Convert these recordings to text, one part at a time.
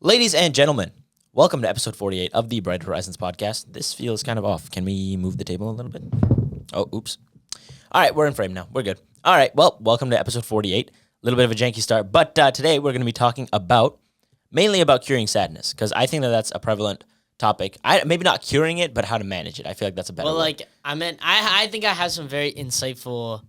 Ladies and gentlemen, welcome to episode 48 of the Bright Horizons podcast. This feels kind of off. Can we move the table a little bit? Oh, oops. All right, we're in frame now. We're good. All right, well, welcome to episode 48. A little bit of a janky start, but today we're going to be talking mainly about curing sadness, because I think that that's a prevalent topic. Maybe not curing it, but how to manage it. I feel like that's a better word. I think I have some very insightful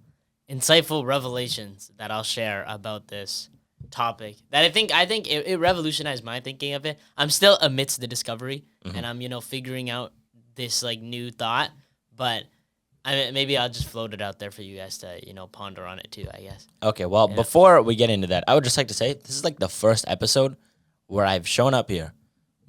revelations that I'll share about this topic that I think it revolutionized my thinking of it. I'm still amidst the discovery, and I'm figuring out this new thought, but maybe I'll just float it out there for you guys to ponder on it too, I guess. Okay, well, before we get into that, I would just like to say this is the first episode where I've shown up here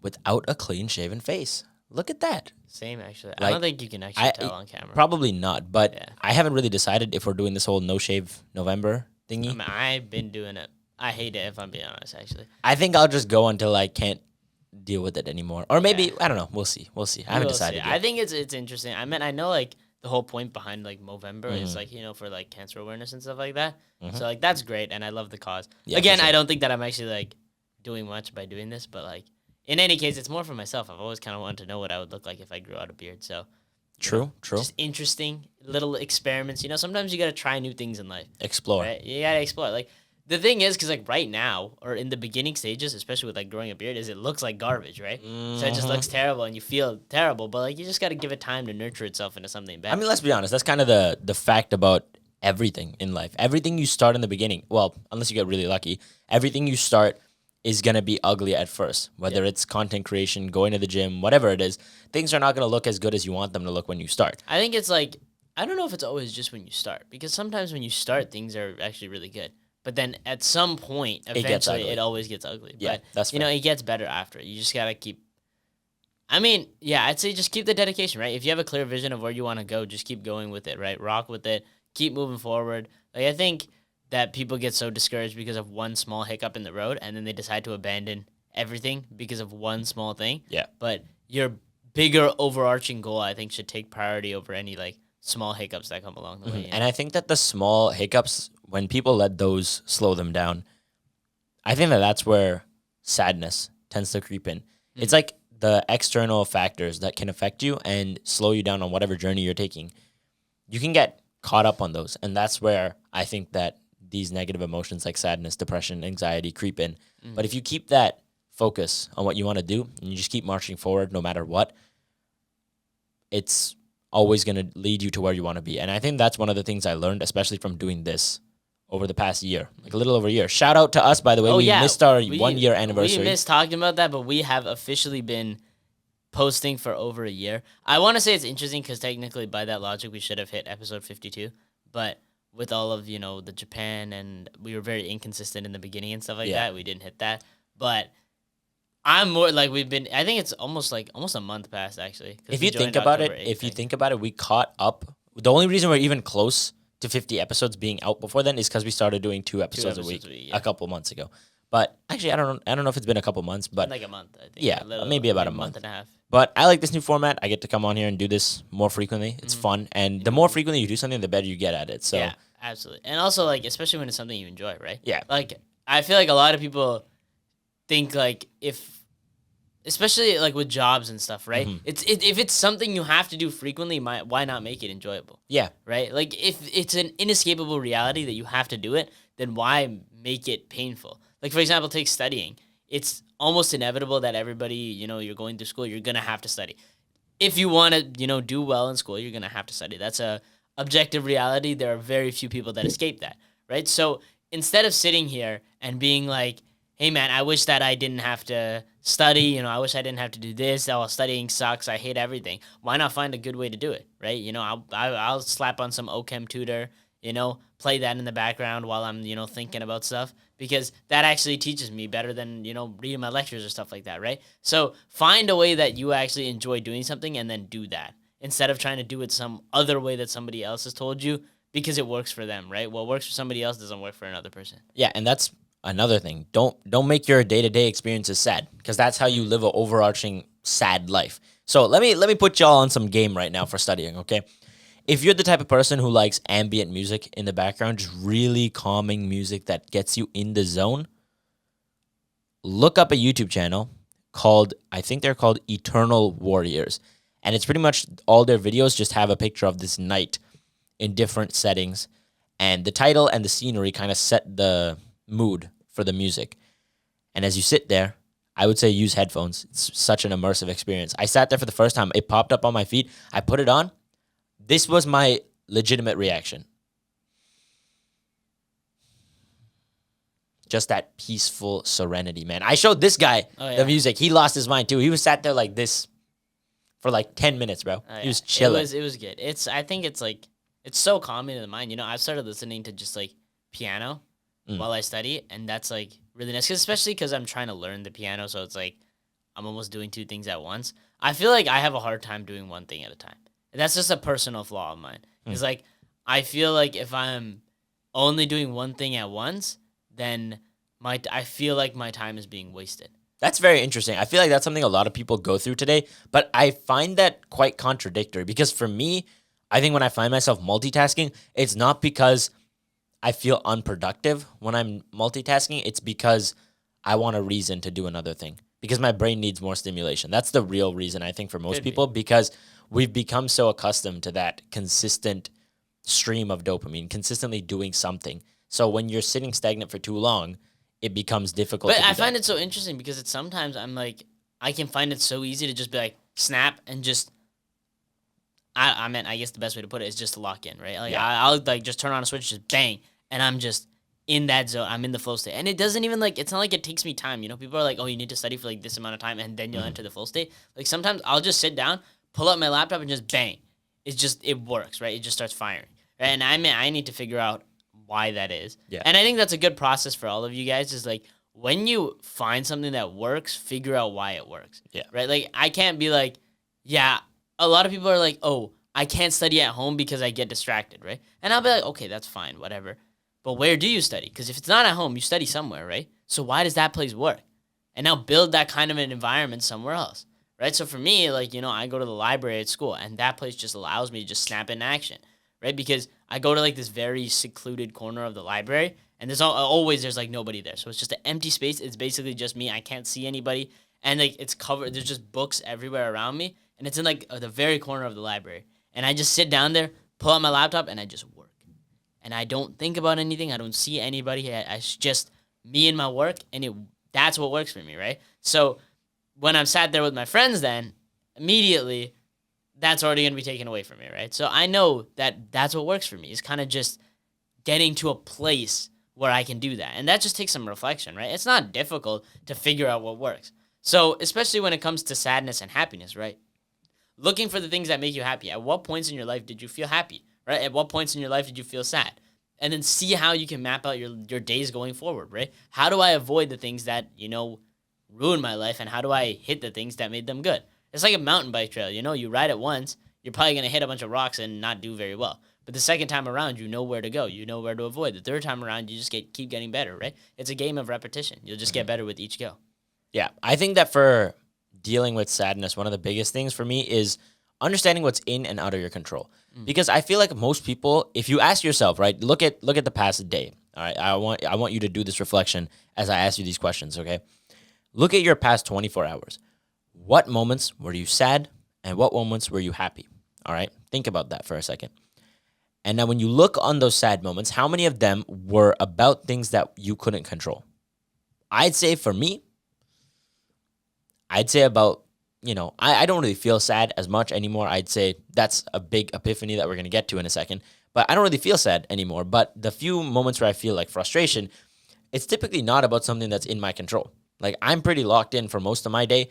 without a clean-shaven face. Look at that. Same, actually. I don't think you can actually tell on camera. Probably not, but I haven't really decided if we're doing this whole no-shave November thingy. I've been doing it. I hate it, if I'm being honest, actually. I think I'll just go until I can't deal with it anymore. Or maybe, I don't know. We'll see. I haven't decided yet. I think it's interesting. I know, the whole point behind, Movember is, for, cancer awareness and stuff like that. So, that's great, and I love the cause. Yeah, again, sure. I don't think that I'm actually, doing much by doing this, but, in any case, it's more for myself. I've always kind of wanted to know what I would look like if I grew out a beard, so. True. Just interesting little experiments. Sometimes you got to try new things in life. Explore. Right? You got to explore. The thing is, because, right now, or in the beginning stages, especially with, growing a beard, is it looks like garbage, right? So it just looks terrible, and you feel terrible, but, you just got to give it time to nurture itself into something better. I mean, let's be honest. That's kind of the fact about everything in life. Everything you start in the beginning, well, unless you get really lucky, everything you start is going to be ugly at first. Whether it's content creation, going to the gym, whatever it is, things are not going to look as good as you want them to look when you start. I think it's I don't know if it's always just when you start, because sometimes when you start, things are actually really good. But then at some point, eventually, it always gets ugly. Yeah, but, that's fair. It gets better after. You just got to keep... I'd say just keep the dedication, right? If you have a clear vision of where you want to go, just keep going with it, right? Rock with it. Keep moving forward. I think that people get so discouraged because of one small hiccup in the road, and then they decide to abandon everything because of one small thing. Yeah. But your bigger overarching goal, I think, should take priority over any, small hiccups that come along the way. And I think that the small hiccups, when people let those slow them down, I think that that's where sadness tends to creep in. It's like the external factors that can affect you and slow you down on whatever journey you're taking. You can get caught up on those, and that's where I think that these negative emotions like sadness, depression, anxiety creep in. But if you keep that focus on what you want to do, and you just keep marching forward no matter what, it's always going to lead you to where you want to be. And I think that's one of the things I learned, especially from doing this over the past year, a little over a year. Shout out to us, by the way. We missed our 1 year anniversary. We missed talking about that, but we have officially been posting for over a year. I want to say it's interesting because technically by that logic, we should have hit episode 52. But with all of, the Japan, and we were very inconsistent in the beginning and stuff like that, we didn't hit that. But I'm more I think it's almost a month past, actually. If you think about it, we caught up. The only reason we're even close to 50 episodes being out before then is because we started doing two episodes a week a couple months ago. But actually, I don't know if it's been a couple months, but a month, I think. Yeah, maybe about a month and a half. But I like this new format. I get to come on here and do this more frequently. It's fun, and the more frequently you do something, the better you get at it. So yeah, absolutely. And also, especially when it's something you enjoy, right? Yeah. I feel like a lot of people think especially with jobs and stuff, right? If it's something you have to do frequently, why not make it enjoyable? Yeah. Right? If it's an inescapable reality that you have to do it, then why make it painful? For example, take studying. It's almost inevitable that everybody, you're going through school, you're going to have to study. If you want to, do well in school, you're going to have to study. That's a objective reality. There are very few people that escape that, right? So instead of sitting here and being hey man, I wish that I didn't have to study, I wish I didn't have to do this, studying sucks, I hate everything. Why not find a good way to do it, right? I'll slap on some OChem tutor, play that in the background while I'm, thinking about stuff, because that actually teaches me better than, reading my lectures or stuff like that, right? So find a way that you actually enjoy doing something and then do that, instead of trying to do it some other way that somebody else has told you because it works for them, right? What works for somebody else doesn't work for another person. Yeah, and that's another thing. Don't make your day-to-day experiences sad, because that's how you live an overarching sad life. So let me put y'all on some game right now for studying, okay? If you're the type of person who likes ambient music in the background, just really calming music that gets you in the zone, look up a YouTube channel called, I think they're called Eternal Warriors. And it's pretty much all their videos just have a picture of this knight in different settings. And the title and the scenery kind of set the mood for the music. And as you sit there, I would say use headphones. It's such an immersive experience. I sat there for the first time. It popped up on my feed. I put it on. This was my legitimate reaction. Just that peaceful serenity, man. I showed this guy the music. He lost his mind too. He was sat there like this for like 10 minutes, bro. He was chilling. It was good. I think it's like, it's so calming to the mind. You know, I've started listening to just like piano while I study, and that's like really nice, especially because I'm trying to learn the piano. So it's like I'm almost doing two things at once. I feel like I have a hard time doing one thing at a time. And that's just a personal flaw of mine. It's like, I feel like if I'm only doing one thing at once, then I feel like my time is being wasted. That's very interesting. I feel like that's something a lot of people go through today, but I find that quite contradictory because for me, I think when I find myself multitasking, it's not because I feel unproductive when I'm multitasking. It's because I want a reason to do another thing because my brain needs more stimulation. That's the real reason, I think, for most people, because we've become so accustomed to that consistent stream of dopamine, consistently doing something. So when you're sitting stagnant for too long, it becomes difficult. But I find it so interesting because it's sometimes I'm like, I can find it so easy to just be like, snap and just, I guess the best way to put it is just to lock in, right? Like I'll like just turn on a switch, just bang, and I'm just in that zone. I'm in the flow state. And it doesn't even like, it's not like it takes me time. You know, people are like, oh, you need to study for like this amount of time and then you'll enter the flow state. Like sometimes I'll just sit down, pull up my laptop and just bang. It works, right? It just starts firing. And I need to figure out why that is. Yeah. And I think that's a good process for all of you guys is like, when you find something that works, figure out why it works. Yeah. Right? Like I can't be like, yeah, a lot of people are like, oh, I can't study at home because I get distracted, right? And I'll be like, okay, that's fine, whatever. But where do you study? Because if it's not at home, you study somewhere, right? So why does that place work? And now build that kind of an environment somewhere else, right? So for me, like, you know, I go to the library at school, and that place just allows me to just snap into action, right? Because I go to like this very secluded corner of the library, and there's like nobody there. So it's just an empty space. It's basically just me. I can't see anybody. And like it's covered. There's just books everywhere around me. And it's in like the very corner of the library. And I just sit down there, pull out my laptop, and I just work. And I don't think about anything. I don't see anybody. It's just me and my work. And that's what works for me, right? So when I'm sat there with my friends then, immediately that's already going to be taken away from me, right? So I know that that's what works for me. It's kind of just getting to a place where I can do that. And that just takes some reflection, right? It's not difficult to figure out what works. So especially when it comes to sadness and happiness, right? Looking for the things that make you happy. At what points in your life did you feel happy, right? At what points in your life did you feel sad? And then see how you can map out your days going forward, right? How do I avoid the things that, you know, ruin my life, and how do I hit the things that made them good? It's like a mountain bike trail. You know, you ride it once, you're probably going to hit a bunch of rocks and not do very well. But the second time around, you know where to go. You know where to avoid. The third time around, you just keep getting better, right? It's a game of repetition. You'll just get better with each go. Yeah, I think that for dealing with sadness, one of the biggest things for me is understanding what's in and out of your control. Because I feel like most people, if you ask yourself, right, look at the past day. All right, I want you to do this reflection as I ask you these questions, okay? Look at your past 24 hours. What moments were you sad and what moments were you happy? All right, think about that for a second. And now when you look on those sad moments, how many of them were about things that you couldn't control? I'd say for me, about, you know, I don't really feel sad as much anymore. I'd say that's a big epiphany that we're going to get to in a second. But I don't really feel sad anymore. But the few moments where I feel like frustration, it's typically not about something that's in my control. Like I'm pretty locked in for most of my day.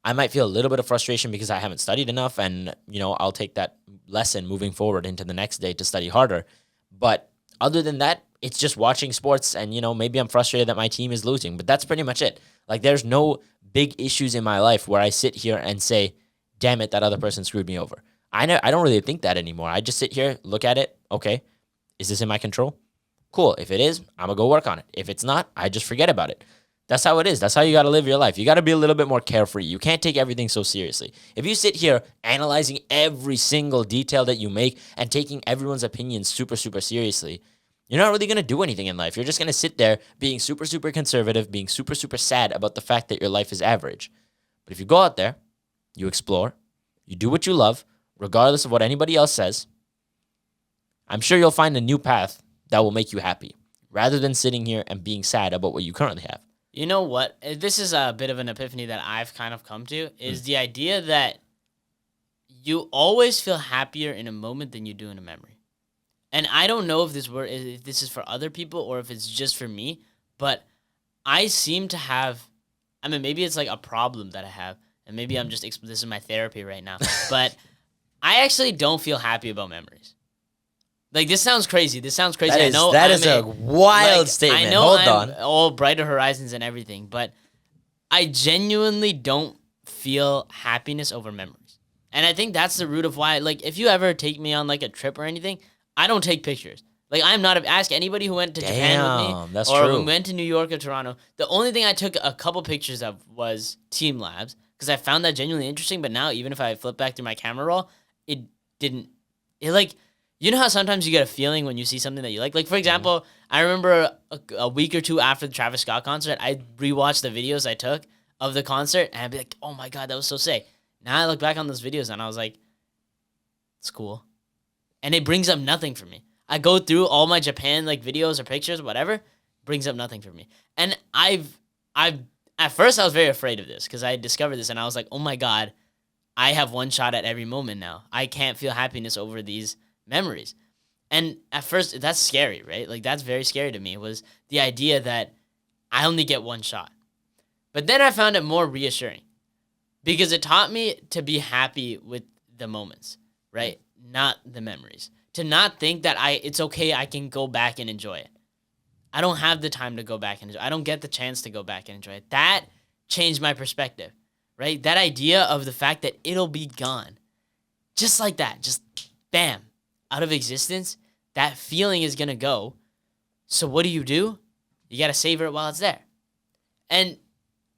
I might feel a little bit of frustration because I haven't studied enough, and, you know, I'll take that lesson moving forward into the next day to study harder. But other than that, it's just watching sports, and, you know, maybe I'm frustrated that my team is losing, but that's pretty much it. Like there's no big issues in my life where I sit here and say, damn it, that other person screwed me over. I don't really think that anymore. I just sit here, look at it. Okay, is this in my control? Cool. If it is, I'm going to go work on it. If it's not, I just forget about it. That's how it is. That's how you got to live your life. You got to be a little bit more carefree. You can't take everything so seriously. If you sit here analyzing every single detail that you make and taking everyone's opinions super, super seriously, you're not really going to do anything in life. You're just going to sit there being super, super conservative, being super, super sad about the fact that your life is average. But if you go out there, you explore, you do what you love, regardless of what anybody else says, I'm sure you'll find a new path that will make you happy, rather than sitting here and being sad about what you currently have. You know what? This is a bit of an epiphany that I've kind of come to, is the idea that you always feel happier in a moment than you do in a memory. And I don't know if this is for other people or if it's just for me, but I seem to have, I mean, maybe it's like a problem that I have, and maybe I'm just, this is my therapy right now, but I actually don't feel happy about memories. Like, this sounds crazy. I know that is a wild statement. I know Hold I'm on. all brighter horizons and everything, but I genuinely don't feel happiness over memories. And I think that's the root of why, like, if you ever take me on, like, a trip or anything, I don't take pictures. Like, I'm not, ask anybody who went to Japan with me, that's or true. who went to New York or Toronto. The only thing I took a couple pictures of was Team Labs, because I found that genuinely interesting, but now, even if I flip back through my camera roll, it like, you know how sometimes you get a feeling when you see something that you like? Like, for example, I remember a week or two after the Travis Scott concert, I rewatched the videos I took of the concert, and I'd be like, oh my God, that was so sick. Now I look back on those videos, and I was like, it's cool. And it brings up nothing for me. I go through all my Japan, like, videos or pictures, whatever, brings up nothing for me. And at first I was very afraid of this, because I discovered this, and I was like, oh my God, I have one shot at every moment now. I can't feel happiness over these memories. And at first, that's scary, right? Like, that's very scary to me, was the idea that I only get one shot. But then I found it more reassuring, because it taught me to be happy with the moments, right? Not the memories. To not think that it's okay, I can go back and enjoy it. I don't have the time to go back and enjoy it. I don't get the chance to go back and enjoy it. That changed my perspective, right? That idea of the fact that it'll be gone. Just like that. Just bam. Out of existence. That feeling is going to go. So what do? You got to savor it while it's there. And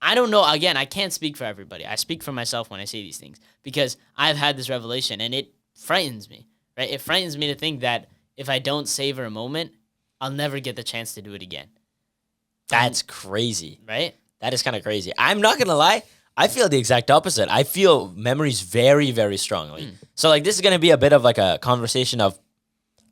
I don't know. Again, I can't speak for everybody. I speak for myself when I say these things, because I've had this revelation, and it frightens me, right? It frightens me to think that if I don't savor a moment, I'll never get the chance to do it again. That's crazy. Right? That is kind of crazy. I'm not going to lie. I feel the exact opposite. I feel memories very, very strongly. So, like, this is going to be a bit of like a conversation of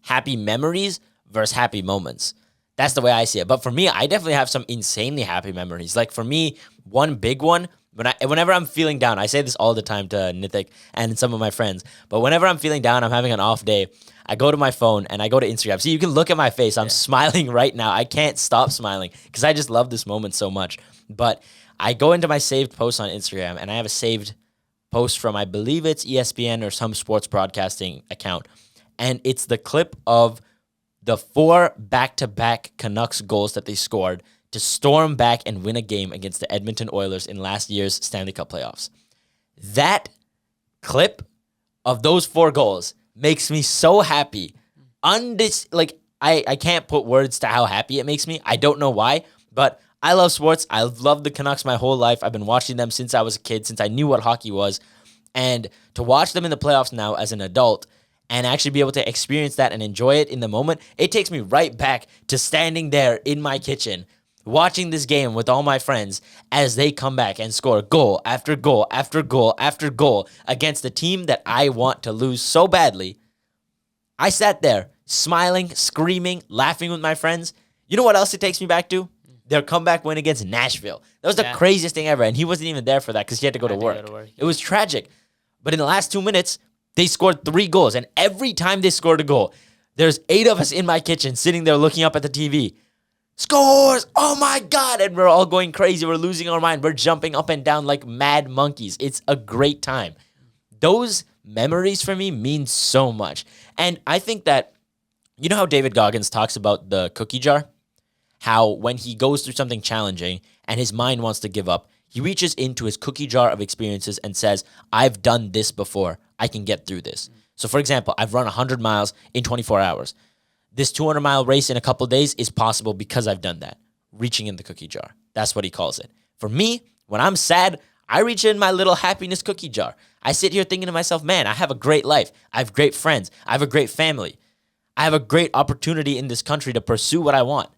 happy memories versus happy moments. That's the way I see it. But for me, I definitely have some insanely happy memories. Like, for me, one big one, whenever I'm feeling down, I say this all the time to Nithik and some of my friends, but whenever I'm feeling down, I'm having an off day, I go to my phone and I go to Instagram. See, you can look at my face. I'm smiling right now. I can't stop smiling because I just love this moment so much. But I go into my saved posts on Instagram, and I have a saved post from, I believe it's ESPN or some sports broadcasting account. And it's the clip of the 4 back-to-back Canucks goals that they scored to storm back and win a game against the Edmonton Oilers in last year's Stanley Cup playoffs. That clip of those 4 goals makes me so happy. I can't put words to how happy it makes me. I don't know why, but I love sports. I've loved the Canucks my whole life. I've been watching them since I was a kid, since I knew what hockey was. And to watch them in the playoffs now as an adult and actually be able to experience that and enjoy it in the moment, it takes me right back to standing there in my kitchen, watching this game with all my friends as they come back and score goal after goal after goal after goal against the team that I want to lose so badly. I sat there smiling, screaming, laughing with my friends. You know what else it takes me back to? Their comeback win against Nashville. That was the craziest thing ever, and he wasn't even there for that because he had to go to work. It was tragic. But in the last 2 minutes, they scored 3 goals, and every time they scored a goal, there's 8 of us in my kitchen sitting there looking up at the TV. Scores! Oh my God! And we're all going crazy. We're losing our mind. We're jumping up and down like mad monkeys. It's a great time. Those memories for me mean so much. And I think that, you know how David Goggins talks about the cookie jar? How when he goes through something challenging and his mind wants to give up, he reaches into his cookie jar of experiences and says, I've done this before. I can get through this. So, for example, I've run 100 miles in 24 hours. This 200-mile race in a couple of days is possible because I've done that. Reaching in the cookie jar. That's what he calls it. For me, when I'm sad, I reach in my little happiness cookie jar. I sit here thinking to myself, man, I have a great life. I have great friends. I have a great family. I have a great opportunity in this country to pursue what I want.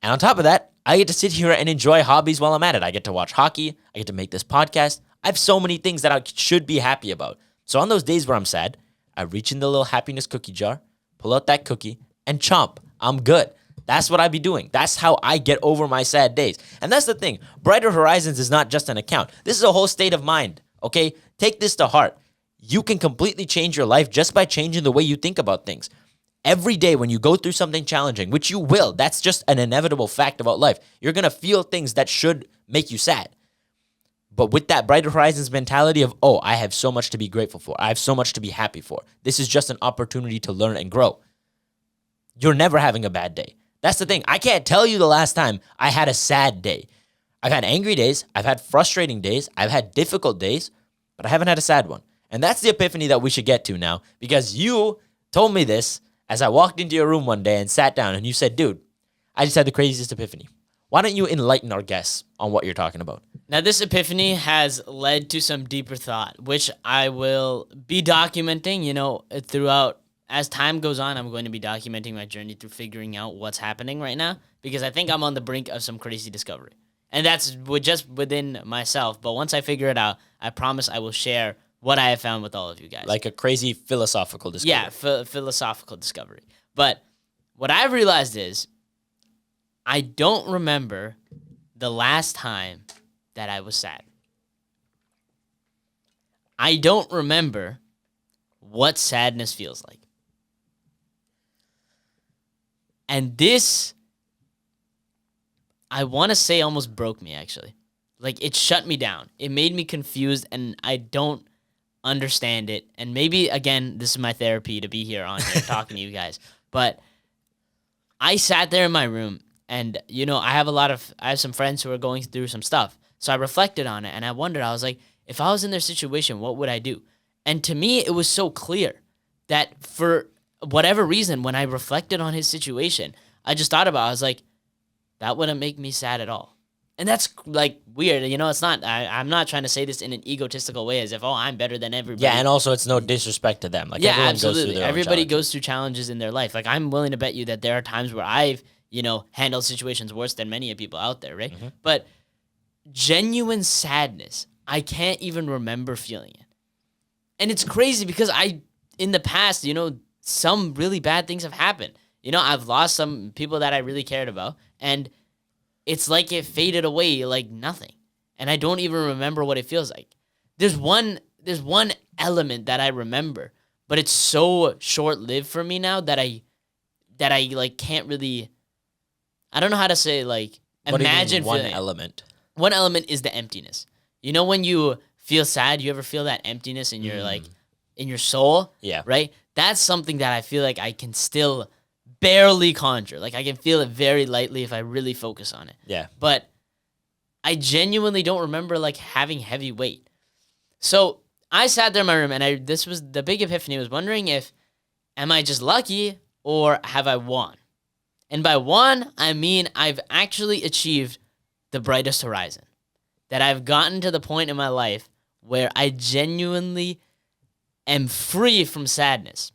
And on top of that, I get to sit here and enjoy hobbies while I'm at it. I get to watch hockey. I get to make this podcast. I have so many things that I should be happy about. So on those days where I'm sad, I reach in the little happiness cookie jar, pull out that cookie, and chomp. I'm good. That's what I be doing. That's how I get over my sad days. And that's the thing. Brighter Horizons is not just an account. This is a whole state of mind, okay? Take this to heart. You can completely change your life just by changing the way you think about things. Every day when you go through something challenging, which you will, that's just an inevitable fact about life. You're going to feel things that should make you sad. But with that Brighter Horizons mentality of, oh, I have so much to be grateful for. I have so much to be happy for. This is just an opportunity to learn and grow. You're never having a bad day. That's the thing. I can't tell you the last time I had a sad day. I've had angry days. I've had frustrating days. I've had difficult days, but I haven't had a sad one. And that's the epiphany that we should get to now, because you told me this as I walked into your room one day and sat down, and you said, dude, I just had the craziest epiphany. Why don't you enlighten our guests on what you're talking about? Now, this epiphany has led to some deeper thought, which I will be documenting, throughout. As time goes on, I'm going to be documenting my journey through figuring out what's happening right now, because I think I'm on the brink of some crazy discovery. And that's just within myself. But once I figure it out, I promise I will share what I have found with all of you guys. Like a crazy philosophical discovery. Yeah, philosophical discovery. But what I've realized is I don't remember the last time that I was sad. I don't remember what sadness feels like. And this, I want to say, almost broke me, actually. Like, it shut me down. It made me confused, and I don't understand it. And maybe, again, this is my therapy to be here on here talking to you guys. But I sat there in my room, and, I have some friends who are going through some stuff. So I reflected on it, and I wondered, I was like, if I was in their situation, what would I do? And to me, it was so clear that for whatever reason, when I reflected on his situation, I just thought about it. I was like, that wouldn't make me sad at all. And that's like weird. It's not, I'm not trying to say this in an egotistical way as if, I'm better than everybody. Yeah, and also it's no disrespect to them. Like, yeah, everyone absolutely. goes through their Everybody own goes through challenges in their life. Like, I'm willing to bet you that there are times where I've, handled situations worse than many of people out there, right? Mm-hmm. But genuine sadness, I can't even remember feeling it. And it's crazy because in the past, some really bad things have happened. I've lost some people that I really cared about, and it's like it faded away like nothing. And I don't even remember what it feels like. There's one element that I remember, but it's so short-lived for me now that I like can't really, I don't know how to say, like, imagine one feeling element. One element is the emptiness. When you feel sad, you ever feel that emptiness in your in your soul? Yeah. Right? That's something that I feel like I can still barely conjure. Like, I can feel it very lightly if I really focus on it. Yeah. But I genuinely don't remember, like, having heavy weight. So I sat there in my room, and this was the big epiphany. I was wondering am I just lucky or have I won? And by won, I mean I've actually achieved the brightest horizon. That I've gotten to the point in my life where I genuinely am free from sadness.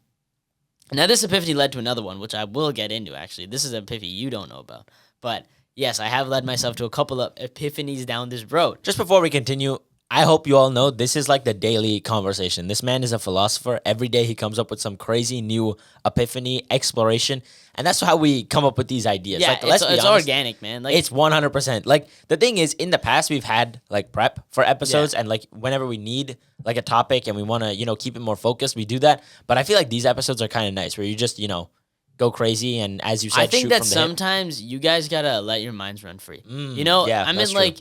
Now, this epiphany led to another one, which I will get into, actually. This is an epiphany you don't know about. But, yes, I have led myself to a couple of epiphanies down this road. Just before we continue, I hope you all know this is like the daily conversation. This man is a philosopher. Every day he comes up with some crazy new epiphany, exploration, and that's how we come up with these ideas. Yeah, like, let's be it's honest, organic, man. Like, it's 100%. Like, the thing is, in the past, we've had, like, prep for episodes, and, like, whenever we need, like, a topic and we want to, keep it more focused, we do that. But I feel like these episodes are kind of nice, where you just, go crazy, and as you said, I think shoot that from the hip. sometimes you guys got to let your minds run free. Yeah, I mean, that's true. like,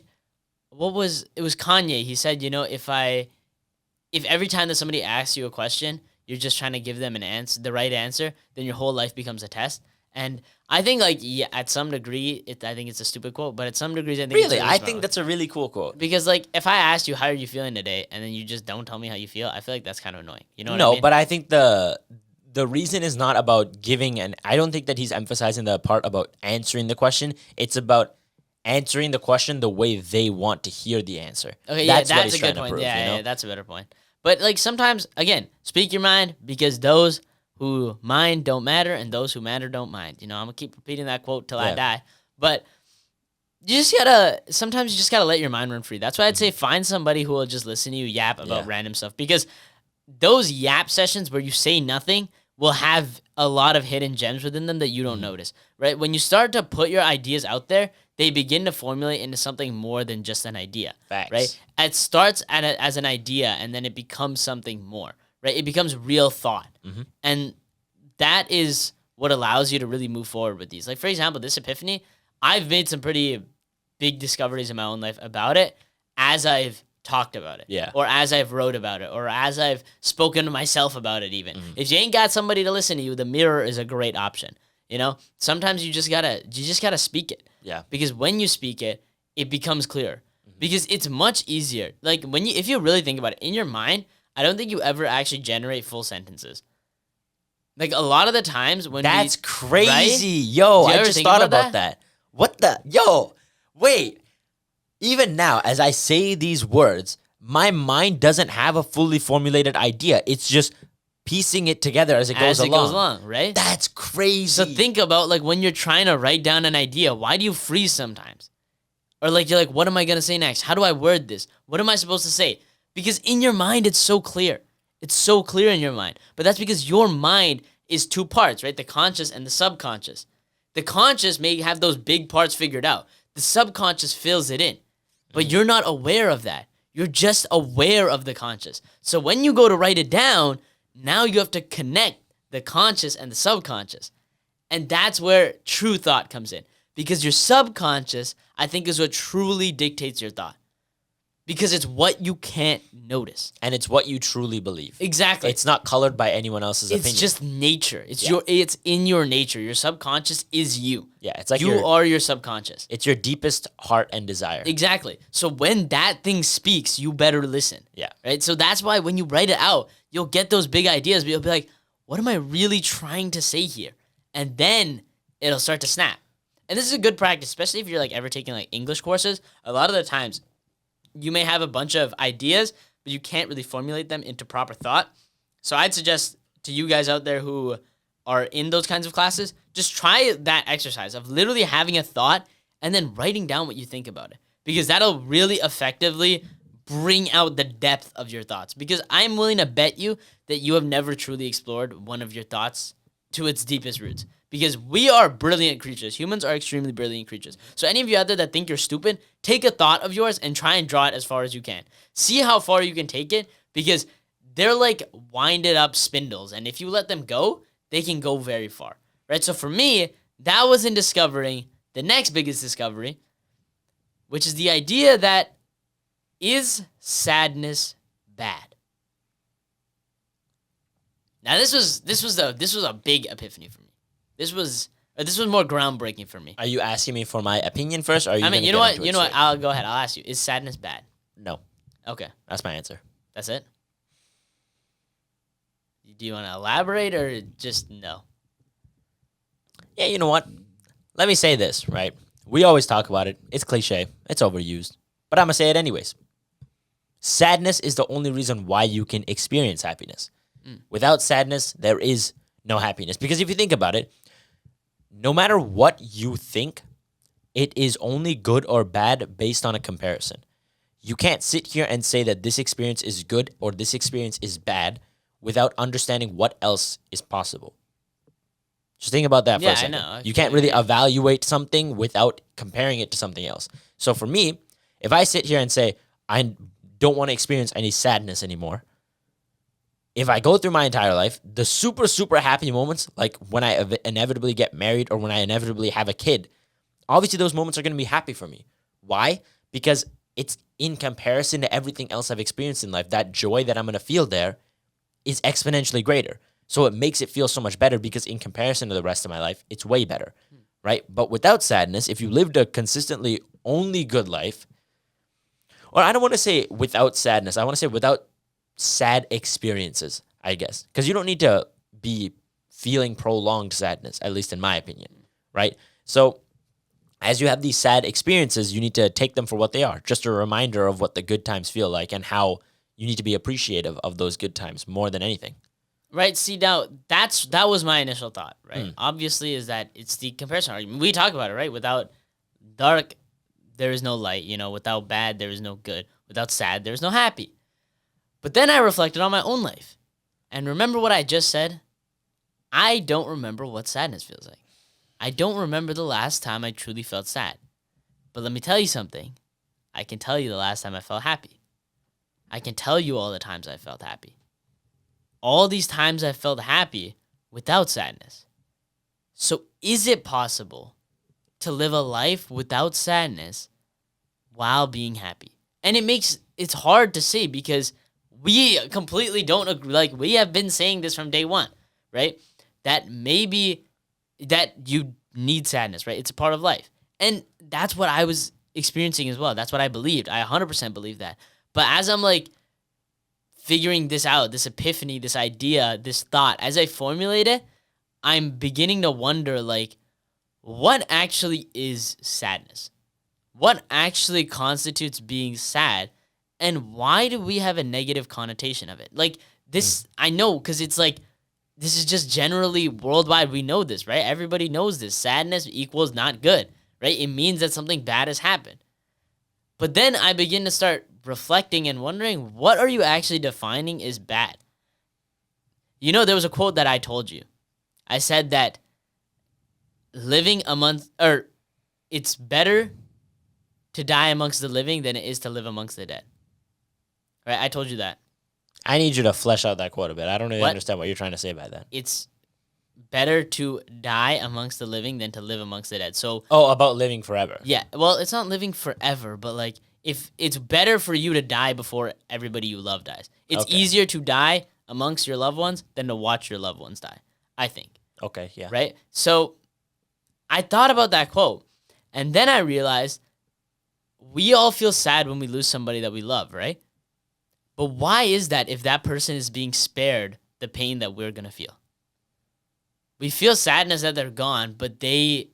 it was Kanye. He said, if every time that somebody asks you a question, you're just trying to give them the right answer, then your whole life becomes a test. And I think, like, yeah, at some degree, I think it's a stupid quote, but at some degrees, I think Really? it's I think that's a really cool quote. Because, like, if I asked you, how are you feeling today, and then you just don't tell me how you feel, I feel like that's kind of annoying. You know what I mean? No, but I think the reason is not about giving, and I don't think that he's emphasizing the part about answering the question. It's about answering the question the way they want to hear the answer. Okay, that's that's a good point. Yeah, that's a better point. But, like, sometimes, again, speak your mind, because those who mind don't matter, and those who matter don't mind. I'm gonna keep repeating that quote till I Yeah. die. But sometimes you just gotta let your mind run free. That's why I'd say find somebody who will just listen to you yap about Yeah. random stuff, because those yap sessions where you say nothing will have a lot of hidden gems within them that you don't notice, right? When you start to put your ideas out there, they begin to formulate into something more than just an idea, Facts. right? It starts as an idea, and then it becomes something more, right? It becomes real thought. And that is what allows you to really move forward with these. Like, for example, this epiphany, I've made some pretty big discoveries in my own life about it as I've talked about it, Yeah. or as I've wrote about it, or as I've spoken to myself about it. Even if you ain't got somebody to listen to you, the mirror is a great option. Sometimes you just gotta speak it. Yeah. Because when you speak it, it becomes clear. Because it's much easier. Like if you really think about it in your mind, I don't think you ever actually generate full sentences. Like a lot of the times when That's crazy. right? Yo, Do you I ever just think thought about about that. What the? Yo, wait. Even now, as I say these words, my mind doesn't have a fully formulated idea. It's just piecing it together as it goes along. Right? That's crazy. So think about like when you're trying to write down an idea, why do you freeze sometimes? Or like you're like, what am I gonna say next? How do I word this? What am I supposed to say? Because in your mind, it's so clear. It's so clear in your mind. But that's because your mind is two parts, right? The conscious and the subconscious. The conscious may have those big parts figured out. The subconscious fills it in. But you're not aware of that. You're just aware of the conscious. So when you go to write it down, now you have to connect the conscious and the subconscious. And that's where true thought comes in. Because your subconscious, I think, is what truly dictates your thought. Because it's what you can't notice. And it's what you truly believe. Exactly. It's not colored by anyone else's opinion. It's just nature. It's Yeah. it's in your nature. Your subconscious is you. Yeah, it's like you are your subconscious. It's your deepest heart and desire. Exactly. So when that thing speaks, you better listen. Yeah. Right? So that's why when you write it out, you'll get those big ideas, but you'll be like, what am I really trying to say here? And then it'll start to snap. And this is a good practice, especially if you're like ever taking like English courses. A lot of the times you may have a bunch of ideas, but you can't really formulate them into proper thought. So I'd suggest to you guys out there who are in those kinds of classes, just try that exercise of literally having a thought and then writing down what you think about it. Because that'll really effectively bring out the depth of your thoughts. Because I'm willing to bet you that you have never truly explored one of your thoughts to its deepest roots. Because we are brilliant creatures. Humans are extremely brilliant creatures. So any of you out there that think you're stupid, take a thought of yours and try and draw it as far as you can. See how far you can take it, because they're like winded up spindles. And if you let them go, they can go very far. Right? So for me, that was in discovering the next biggest discovery, which is the idea that, is sadness bad? Now this was a big epiphany for me. This was more groundbreaking for me. Are you asking me for my opinion first? Or are you I mean, gonna you know get what? into it You know what? straight? I'll go ahead. I'll ask you. Is sadness bad? No, Okay, that's my answer. that's it. Do you want to elaborate or just no? Yeah, you know what? Let me say this, right? We always talk about it. It's cliche. It's overused. But I'm going to say it anyways. Sadness is the only reason why you can experience happiness. Without sadness, there is no happiness. Because if you think about it, no matter what you think, it is only good or bad based on a comparison. You can't sit here and say that this experience is good or this experience is bad without understanding what else is possible. Just think about that for Yeah, a I second. know. You can't really evaluate something without comparing it to something else. So for me, if I sit here and say, I don't want to experience any sadness anymore, if I go through my entire life, the super, super happy moments, like when I inevitably get married or when I inevitably have a kid, obviously those moments are going to be happy for me. Why? Because it's in comparison to everything else I've experienced in life. That joy that I'm going to feel there is exponentially greater. So it makes it feel so much better because in comparison to the rest of my life, it's way better, right? But without sadness, if you lived a consistently only good life, or I don't want to say without sadness, I want to say without sad experiences, I guess. Because you don't need to be feeling prolonged sadness, at least in my opinion, right? So as you have these sad experiences, you need to take them for what they are. Just a reminder of what the good times feel like and how you need to be appreciative of those good times more than anything. Right. See, now that was my initial thought. Right. Obviously, is that it's the comparison argument. We talk about it, right? Without dark, there is no light. Without bad, there is no good. Without sad, there is no happy. But then I reflected on my own life, and remember what I just said. I don't remember what sadness feels like. I don't remember the last time I truly felt sad. But let me tell you something. I can tell you the last time I felt happy. I can tell you all the times I felt happy. All these times I felt happy without sadness. So is it possible to live a life without sadness while being happy? And it's hard to say because we completely don't agree. Like, we have been saying this from day one, right? That maybe that you need sadness, right? It's a part of life. And that's what I was experiencing as well. That's what I believed. I 100% believe that. But as I'm like figuring this out, this epiphany, this idea, this thought, as I formulate it, I'm beginning to wonder, like, what actually is sadness? What actually constitutes being sad? And why do we have a negative connotation of it? Like, this, I know, because it's like, this is just generally worldwide. We know this, right? Everybody knows this. Sadness equals not good, right? It means that something bad has happened. But then I begin to start reflecting and wondering, what are you actually defining as bad? There was a quote that I told you. I said that it's better to die amongst the living than it is to live amongst the dead. Right? I told you that. I need you to flesh out that quote a bit. I don't really What? understand what you're trying to say by that. It's better to die amongst the living than to live amongst the dead. So, about living forever. yeah, well, it's not living forever, but like, if it's better for you to die before everybody you love dies. It's Okay. easier to die amongst your loved ones than to watch your loved ones die, I think. Okay, yeah. Right? So I thought about that quote, and then I realized we all feel sad when we lose somebody that we love, right? But why is that if that person is being spared the pain that we're going to feel? We feel sadness that they're gone, but they,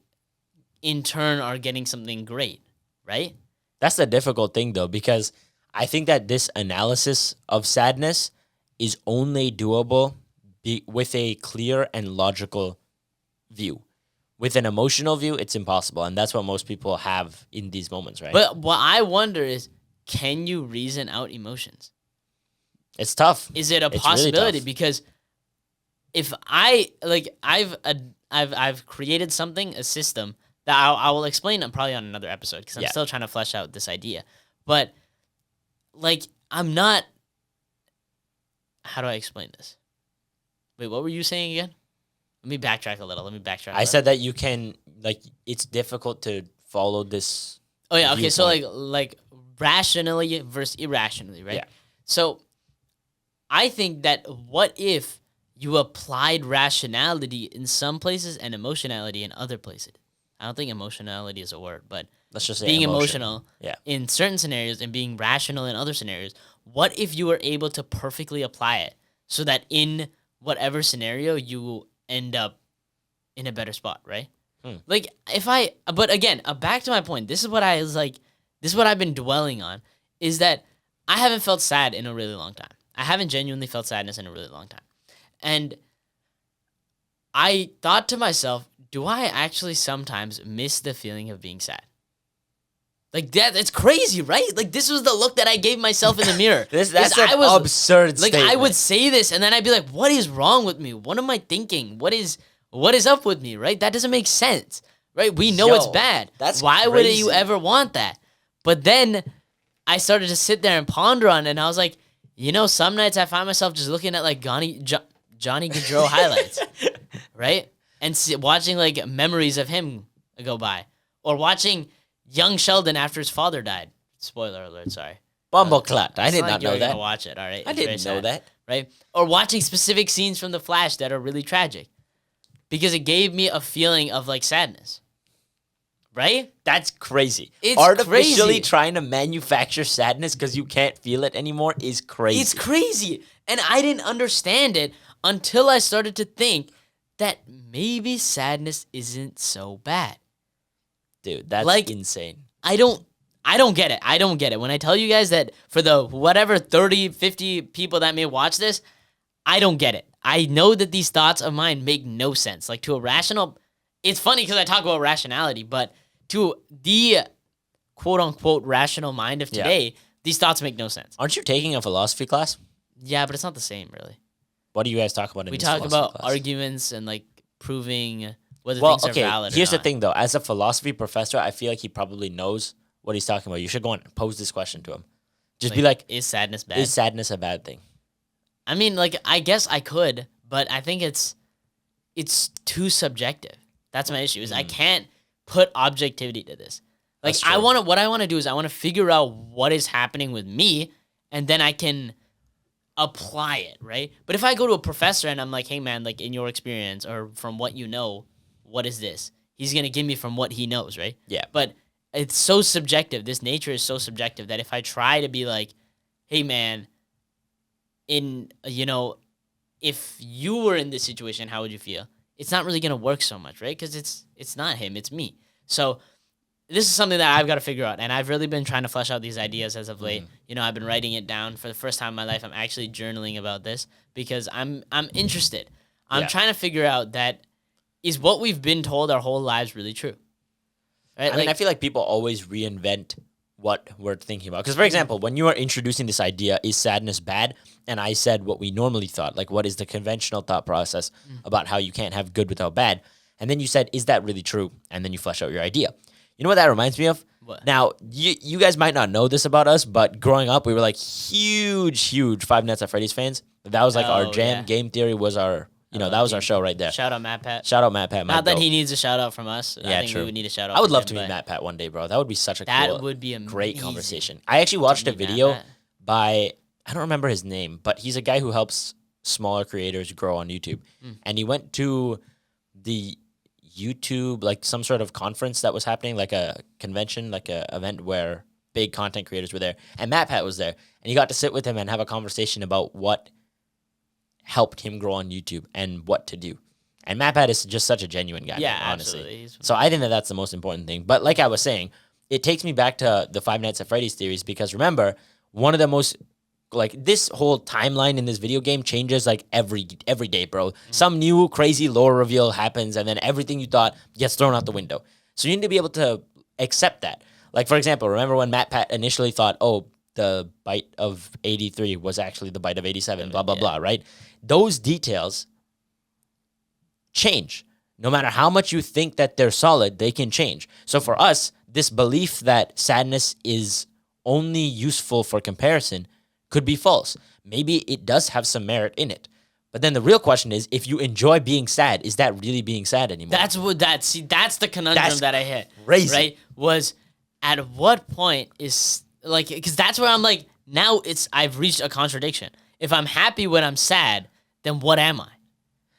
in turn, are getting something great, right? That's the difficult thing, though, because I think that this analysis of sadness is only doable with a clear and logical view. With an emotional view, it's impossible, and that's what most people have in these moments, right? But what I wonder is, can you reason out emotions? It's tough. Is it a It's really possibility? tough. Because if I've created something, a system that I will explain probably on another episode because I'm still trying to flesh out this idea. But like, I'm not. How do I explain this? Wait, what were you saying again? Let me backtrack a little. I said that you can, like, it's difficult to follow this. Oh yeah, okay. So viewpoint. like rationally versus irrationally, right? Yeah. So I think that what if you applied rationality in some places and emotionality in other places? I don't think emotionality is a word, but Let's just say being emotion. emotional Yeah. in certain scenarios and being rational in other scenarios. What if you were able to perfectly apply it so that in whatever scenario you end up in a better spot, right? Like, but again, back to my point. This is what I've been dwelling on, is that I haven't felt sad in a really long time. I haven't genuinely felt sadness in a really long time. And I thought to myself, do I actually sometimes miss the feeling of being sad? Like, that, it's crazy, right? Like, this was the look that I gave myself in the mirror. That's an absurd like, statement. I would say this, and then I'd be like, what is wrong with me? What am I thinking? What is up with me, right? That doesn't make sense, right? We know it's bad. That's Why would crazy. you ever want that? But then I started to sit there and ponder on it, and I was like, some nights I find myself just looking at, like, Johnny Gaudreau highlights, right? And watching, like, memories of him go by. Or watching young Sheldon after his father died. Spoiler alert, sorry. Bumbleclut. I It's did like not you're know gonna that. watch it, all right? I It's very didn't know sad, that. right? Or watching specific scenes from The Flash that are really tragic. Because it gave me a feeling of, like, sadness. Right? That's crazy. It's Artificially crazy. trying to manufacture sadness because you can't feel it anymore is crazy. It's crazy. And I didn't understand it until I started to think that maybe sadness isn't so bad. Dude, that's Like, insane. I don't get it. I don't get it. When I tell you guys that for the whatever 30, 50 people that may watch this, I don't get it. I know that these thoughts of mine make no sense. Like to a rational, it's funny because I talk about rationality, but to the quote unquote rational mind of today, these thoughts make no sense. Aren't you taking a philosophy class? Yeah, but it's not the same, really. What do you guys talk about in We this talk philosophy about class? arguments and like proving whether things are valid or Here's the not. thing, though. As a philosophy professor, I feel like he probably knows what he's talking about. You should go and pose this question to him. Just be like, is sadness bad? is sadness a bad thing? I mean, like, I guess I could, but I think it's too subjective. That's my issue. Is I can't put objectivity to this. Like, That's true. what I want to do is I want to figure out what is happening with me, and then I can apply it, right? But if I go to a professor and I'm like, hey man, like in your experience or from what you know, what is this? He's gonna give me from what he knows, right? Yeah. But it's so subjective. This nature is so subjective that if I try to be like, hey man, if you were in this situation, how would you feel? It's not really gonna work so much, right? Because it's not him, it's me. So this is something that I've got to figure out, and I've really been trying to flesh out these ideas as of late. I've been writing it down for the first time in my life. I'm actually journaling about this because I'm interested. I'm trying to figure out that is what we've been told our whole lives really true? Right? I mean, I feel like people always reinvent what we're thinking about. Because, for example, when you are introducing this idea, is sadness bad? And I said what we normally thought, like what is the conventional thought process about how you can't have good without bad? And then you said, is that really true? And then you flesh out your idea. You know what that reminds me of? What? Now, you guys might not know this about us, but growing up, we were like huge Five Nights at Freddy's fans. That was like our jam. Yeah. Game Theory was our, that was our show right there. Shout out Matt Pat. Shout out Matt Pat. Not that he needs a shout out from us. Yeah, I think true. we would need a shout out. I would from love him, to meet but Matt Pat one day, bro. That would be such a that cool, would be great amazing conversation. I actually watched a meet Matt video Pat. by, I don't remember his name, but he's a guy who helps smaller creators grow on YouTube. And he went to the YouTube, like some sort of conference that was happening, like a convention, like a event where big content creators were there. And Matt Pat was there. And he got to sit with him and have a conversation about what helped him grow on YouTube and what to do. And Matt Pat is just such a genuine guy, Yeah, man, honestly. absolutely. So I think that that's the most important thing. But like I was saying, it takes me back to the Five Nights at Freddy's theories because remember, one of the most, like this whole timeline in this video game changes like every day, bro. Some new crazy lore reveal happens and then everything you thought gets thrown out the window. So you need to be able to accept that. Like, for example, remember when Matt Pat initially thought, oh, the bite of 83 was actually the bite of 87, blah, blah, blah, right? Those details change. No matter how much you think that they're solid, they can change. So for us, this belief that sadness is only useful for comparison could be false. Maybe it does have some merit in it. But then the real question is, if you enjoy being sad, is that really being sad anymore? That's the conundrum that I hit. Crazy. Right? Was at what point is like, because that's where I'm like, now I've reached a contradiction. If I'm happy when I'm sad, then what am I?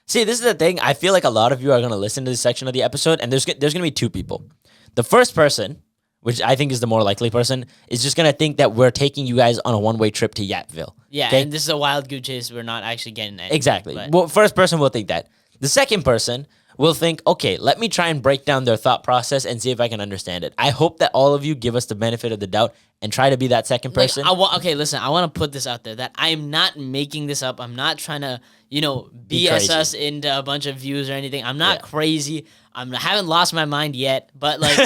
See, this is the thing. I feel like a lot of you are going to listen to this section of the episode, and there's going to be two people. The first person, which I think is the more likely person, is just going to think that we're taking you guys on a one-way trip to Yapville. Yeah, okay? and this is a wild goose chase. We're not actually getting anything. Exactly. But Well, first person will think that. The second person will think, okay, let me try and break down their thought process and see if I can understand it. I hope that all of you give us the benefit of the doubt and try to be that second person. Listen, I want to put this out there that I'm not making this up. I'm not trying to, BS crazy. us into a bunch of views or anything. I'm not crazy. I haven't lost my mind yet. But like,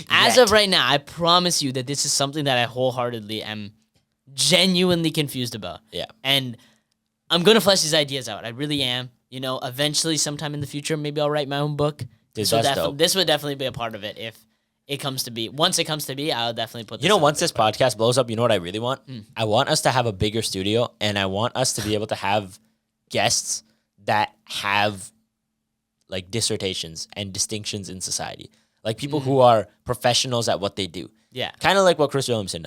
as of right now, I promise you that this is something that I wholeheartedly am genuinely confused about. Yeah. And I'm going to flesh these ideas out. I really am. Eventually, sometime in the future, maybe I'll write my own book. Dude, that's dope. This would definitely be a part of it if it comes to be. Once it comes to be, I'll definitely put this Once this podcast blows up, you know what I really want? I want us to have a bigger studio, and I want us to be able to have guests that have like dissertations and distinctions in society. Like people who are professionals at what they do. Yeah. Kind of like what Chris Williamson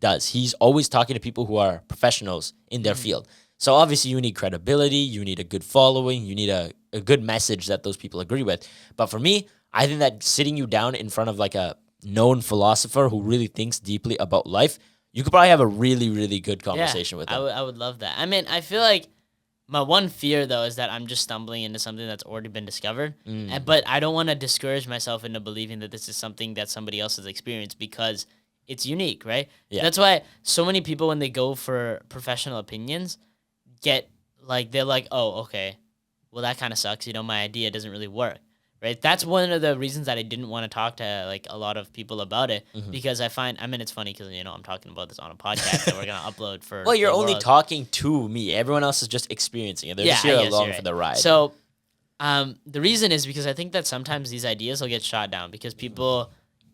does. He's always talking to people who are professionals in their field. So obviously you need credibility, you need a good following, you need a good message that those people agree with. But for me, I think that sitting you down in front of like a known philosopher who really thinks deeply about life, you could probably have a really, really good conversation with them. I would love that. I mean, I feel like my one fear, though, is that I'm just stumbling into something that's already been discovered. But I don't want to discourage myself into believing that this is something that somebody else has experienced because it's unique, right? Yeah. That's why so many people, when they go for professional opinions, get like they're like, oh, okay, well that kind of sucks. My idea doesn't really work, right? That's one of the reasons that I didn't want to talk to like a lot of people about it because I find, I mean, it's funny because I'm talking about this on a podcast that we're gonna upload for. Well, you're the only world. talking to me. Everyone else is just experiencing it. They're just I here guess along you're for right. the ride. So, the reason is because I think that sometimes these ideas will get shot down because people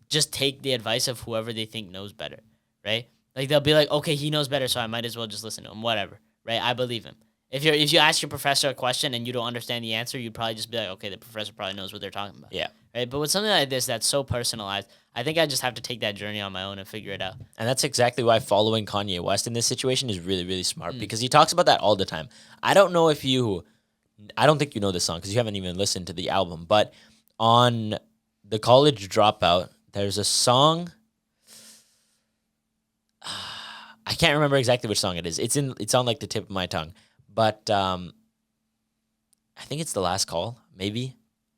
just take the advice of whoever they think knows better, right? Like they'll be like, okay, he knows better, so I might as well just listen to him, whatever, right? I believe him. If you ask your professor a question and you don't understand the answer, you'd probably just be like, okay, the professor probably knows what they're talking about. Yeah. Right? But with something like this that's so personalized, I think I just have to take that journey on my own and figure it out. And that's exactly why following Kanye West in this situation is really, really smart because he talks about that all the time. I don't think you know this song because you haven't even listened to the album, but on The College Dropout, there's a song. I can't remember exactly which song it is. It's on like the tip of my tongue, but I think it's The Last Call, maybe.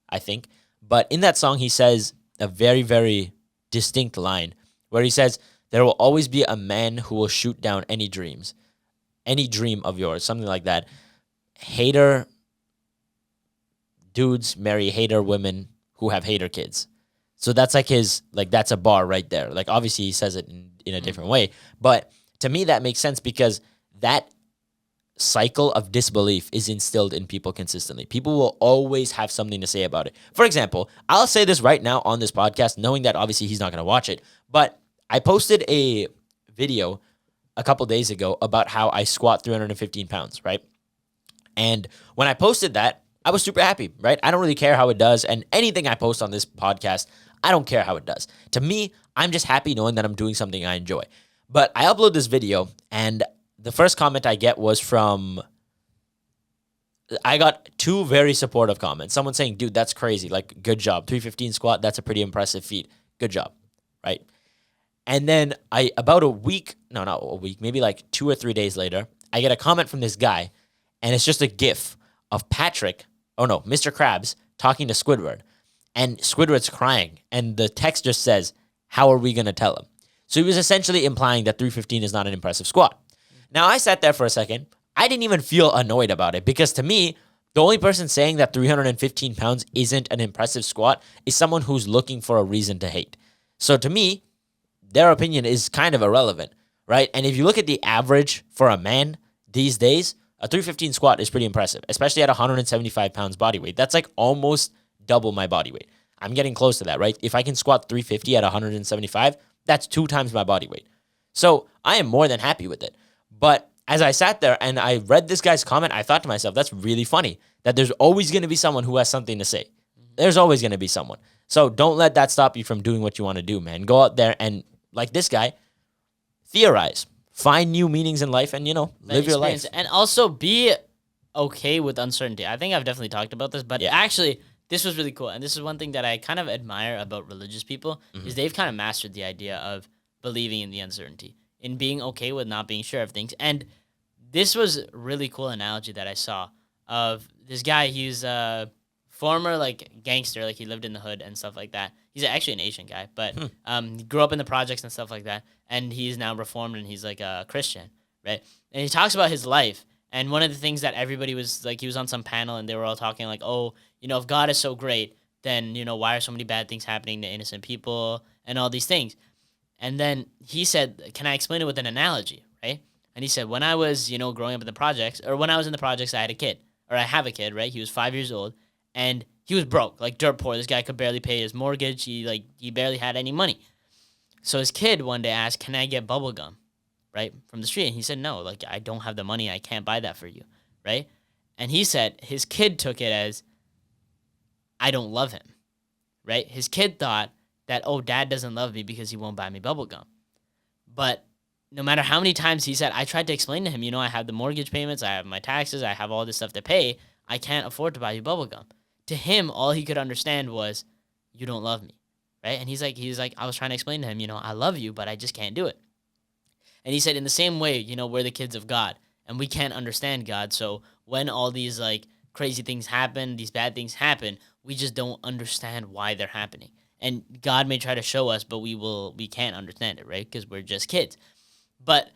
I think. But in that song, he says a very, very distinct line where he says, there will always be a man who will shoot down any dream of yours, something like that. Hater dudes marry hater women who have hater kids. So that's like that's a bar right there. Like obviously he says it in a different way, but to me that makes sense because that cycle of disbelief is instilled in people consistently. People will always have something to say about it. For example, I'll say this right now on this podcast, knowing that obviously he's not going to watch it, but I posted a video a couple days ago about how I squat 315 pounds, right? And when I posted that, I was super happy, right? I don't really care how it does, and anything I post on this podcast, I don't care how it does. To me, I'm just happy knowing that I'm doing something I enjoy. But I upload this video, and the first comment I get was I got 2 very supportive comments. Someone saying, dude, that's crazy. Like, good job. 315 squat, that's a pretty impressive feat. Good job, right? And then about not a week, maybe like 2 or 3 days later, I get a comment from this guy, and it's just a GIF of Mr. Krabs talking to Squidward. And Squidward's crying, and the text just says, how are we going to tell him? So he was essentially implying that 315 is not an impressive squat. Now, I sat there for a second. I didn't even feel annoyed about it because to me, the only person saying that 315 pounds isn't an impressive squat is someone who's looking for a reason to hate. So to me, their opinion is kind of irrelevant, right? And if you look at the average for a man these days, a 315 squat is pretty impressive, especially at 175 pounds body weight. That's like almost double my body weight. I'm getting close to that, right? If I can squat 350 at 175, that's 2 times my body weight. So I am more than happy with it. But as I sat there and I read this guy's comment, I thought to myself, that's really funny that there's always going to be someone who has something to say. There's always going to be someone. So don't let that stop you from doing what you want to do, man. Go out there and, like this guy, theorize. Find new meanings in life and, live your life. And also be okay with uncertainty. I think I've definitely talked about this, but actually, this was really cool. And this is one thing that I kind of admire about religious people is they've kind of mastered the idea of believing in the uncertainty, in being okay with not being sure of things. And this was a really cool analogy that I saw of this guy. He's a former gangster, he lived in the hood and stuff like that. He's actually an Asian guy, but he grew up in the projects and stuff like that. And he's now reformed and he's a Christian, right? And he talks about his life. And one of the things that everybody was he was on some panel and they were all talking if God is so great, then, why are so many bad things happening to innocent people and all these things? And then he said, can I explain it with an analogy, right? And he said, when I was, growing up in the projects, or when I was in the projects, I have a kid, right? He was 5 years old, and he was broke, dirt poor. This guy could barely pay his mortgage. He barely had any money. So his kid one day asked, can I get bubble gum, right, from the street? And he said, no, I don't have the money. I can't buy that for you, right? And he said his kid took it as, I don't love him, right? His kid thought that, dad doesn't love me because he won't buy me bubble gum. But no matter how many times he said, I tried to explain to him, I have the mortgage payments, I have my taxes, I have all this stuff to pay, I can't afford to buy you bubble gum. To him, all he could understand was, you don't love me, right? And he's like, I was trying to explain to him, I love you, but I just can't do it. And he said, in the same way, we're the kids of God, and we can't understand God, so when all these, crazy things happen, these bad things happen, we just don't understand why they're happening. And God may try to show us, but we can't understand it, right? Because we're just kids. But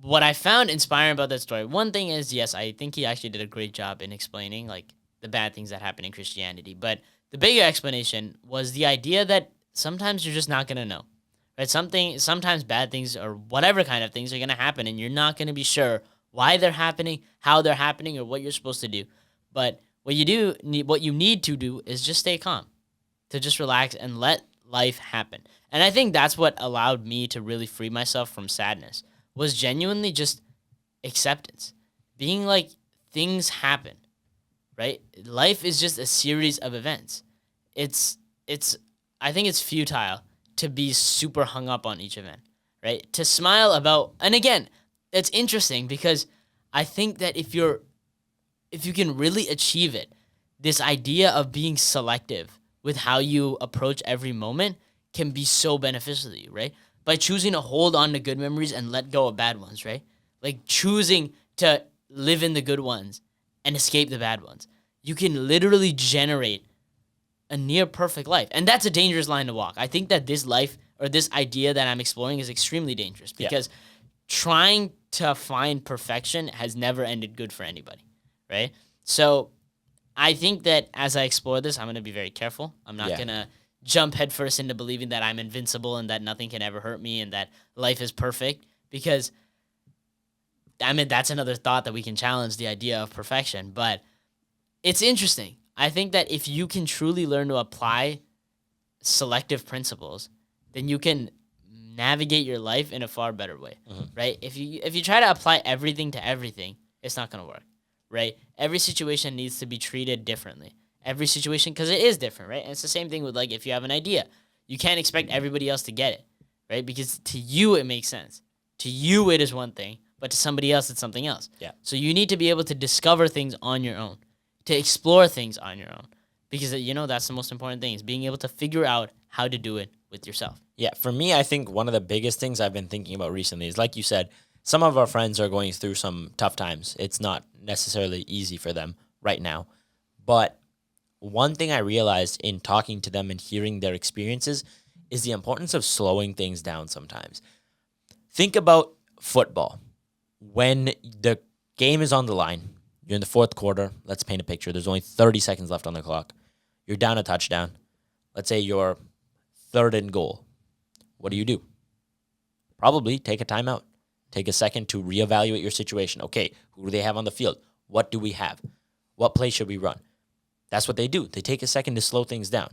what I found inspiring about that story, one thing is, yes, I think he actually did a great job in explaining like the bad things that happen in Christianity. But the bigger explanation was the idea that sometimes you're just not gonna know, right? Sometimes bad things or whatever kind of things are gonna happen, and you're not gonna be sure why they're happening, how they're happening, or what you're supposed to do. But what you need to do is just stay calm, to just relax and let life happen. And I think that's what allowed me to really free myself from sadness, was genuinely just acceptance. Being like, things happen, right? Life is just a series of events. I think it's futile to be super hung up on each event, right? To smile about, and again, it's interesting because I think that if you can really achieve it, this idea of being selective with how you approach every moment can be so beneficial to you, right? By choosing to hold on to good memories and let go of bad ones, right? Like choosing to live in the good ones and escape the bad ones. You can literally generate a near perfect life. And that's a dangerous line to walk. I think that this life or this idea that I'm exploring is extremely dangerous because trying to find perfection has never ended good for anybody, right? So I think that as I explore this, I'm going to be very careful. I'm not going to jump headfirst into believing that I'm invincible and that nothing can ever hurt me and that life is perfect, because I mean, that's another thought that we can challenge, the idea of perfection. But it's interesting. I think that if you can truly learn to apply selective principles, then you can navigate your life in a far better way, right? If you try to apply everything to everything, it's not going to work, right? Every situation needs to be treated differently. Every situation, because it is different, right? And it's the same thing with, like, if you have an idea, you can't expect everybody else to get it, right? Because to you, it makes sense. To you, it is one thing, but to somebody else, it's something else. Yeah. So you need to be able to discover things on your own, to explore things on your own, because, that's the most important thing, is being able to figure out how to do it with yourself. Yeah, for me, I think one of the biggest things I've been thinking about recently is, like you said, some of our friends are going through some tough times. It's not necessarily easy for them right now. But one thing I realized in talking to them and hearing their experiences is the importance of slowing things down sometimes. Think about football. When the game is on the line, you're in the fourth quarter. Let's paint a picture. There's only 30 seconds left on the clock. You're down a touchdown. Let's say you're third and goal. What do? Probably take a timeout. Take a second to reevaluate your situation. Okay, who do they have on the field? What do we have? What play should we run? That's what they do. They take a second to slow things down.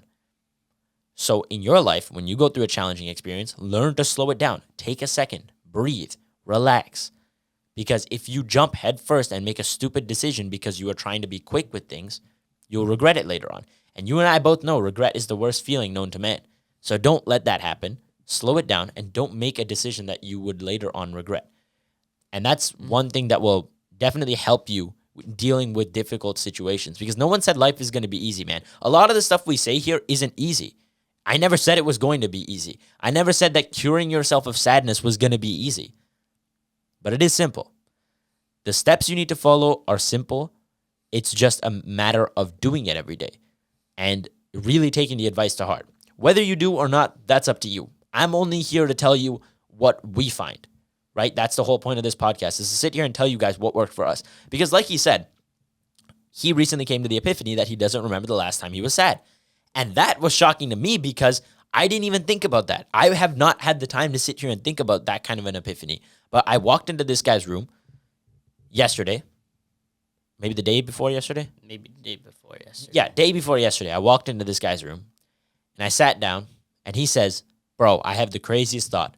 So in your life, when you go through a challenging experience, learn to slow it down. Take a second. Breathe. Relax. Because if you jump head first and make a stupid decision because you are trying to be quick with things, you'll regret it later on. And you and I both know regret is the worst feeling known to man. So don't let that happen. Slow it down and don't make a decision that you would later on regret. And that's one thing that will definitely help you dealing with difficult situations, because no one said life is going to be easy, man. A lot of the stuff we say here isn't easy. I never said it was going to be easy. I never said that curing yourself of sadness was going to be easy. But it is simple. The steps you need to follow are simple. It's just a matter of doing it every day and really taking the advice to heart. Whether you do or not, that's up to you. I'm only here to tell you what we find, right? That's the whole point of this podcast, is to sit here and tell you guys what worked for us. Because like he said, he recently came to the epiphany that he doesn't remember the last time he was sad. And that was shocking to me because I didn't even think about that. I have not had the time to sit here and think about that kind of an epiphany. But I walked into this guy's room yesterday, maybe the day before yesterday. Maybe the day before yesterday. Yeah, day before yesterday. I walked into this guy's room and I sat down and he says, "Bro, I have the craziest thought.